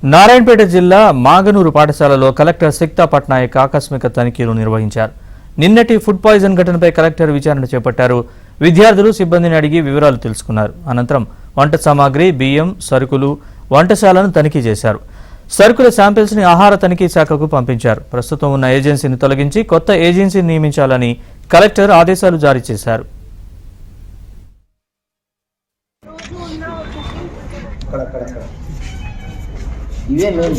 నారాయణపేట జిల్లా మాగనూరు పాఠశాలలో కలెక్టర్ సిక్తా పట్నాయక్ ఆకస్మిక తనిఖీలు నిర్వహించారు. నిన్నటి ఫుడ్ పాయిజన్ ఘటనపై కలెక్టర్ విచారణ చేపట్టారు. విద్యార్థులు సిబ్బందిని అడిగి వివరాలు తెలుసుకున్నారు. అనంతరం వంట సామాగ్రి, బియ్యం, సరుకులు, వంటశాలను తనిఖీ చేశారు. సరుకుల శాంపిల్స్ ని ఆహార తనిఖీ శాఖకు పంపించారు. ప్రస్తుతం ఉన్న ఏజెన్సీని తొలగించి కొత్త ఏజెన్సీని నియమించాలని కలెక్టర్ ఆదేశాలు జారీ చేశారు. ఇవే మెయిన్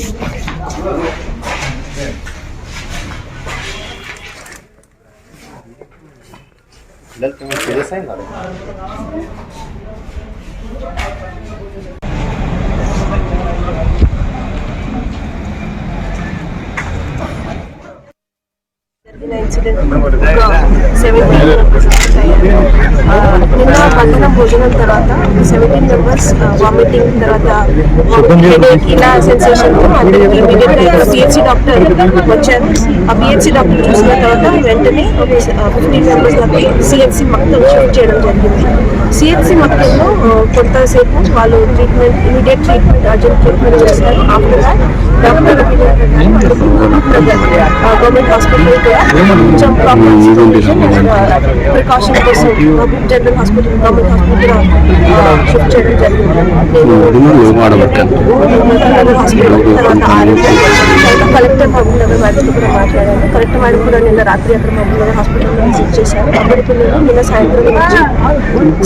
పిల్లలకి సీరియస్ అయింది. నిన్న మధ్యాహ్నం భోజనం తర్వాత 17 మెంబర్స్ వామిటింగ్ తర్వాత ఇలా సెన్సేషన్ అందరికి ఇమీడియట్గా పిహెచ్సి డాక్టర్ వచ్చారు. ఆ పిహెచ్సి డాక్టర్ చూసిన తర్వాత వెంటనే 15 మెంబర్స్ దాకా సిహెచ్సి మొత్తం షిఫ్ట్ చేయడం జరిగింది. సిహెచ్సి మొత్తంలో కొంతసేపు వాళ్ళు treatment immediate treatment urgent treatment చేశారు. After that doctor government hospital కొంచెం ప్రికాషన్ కోసం general hospital government hospital shift చేయడం జరిగింది. తర్వాత కలెక్టర్ మహబూబ్ నగర్ మేడంతో కూడా మాట్లాడాను. కలెక్టర్ మేడం కూడా నిన్న రాత్రి అక్కడ మహబూబ్ నగర్ హాస్పిటల్లో విజిట్ చేశారు. అప్పటి పిల్లలు నిన్న సాయంత్రం నుంచి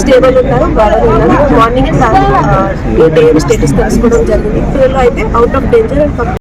స్టేబుల్ ఉన్నారు, బాగానే ఉన్నారు. మార్నింగ్ 8 AM స్టేటస్ తెలుసుకోవడం జరిగింది. పిల్లలు అయితే అవుట్ ఆఫ్ డేంజర్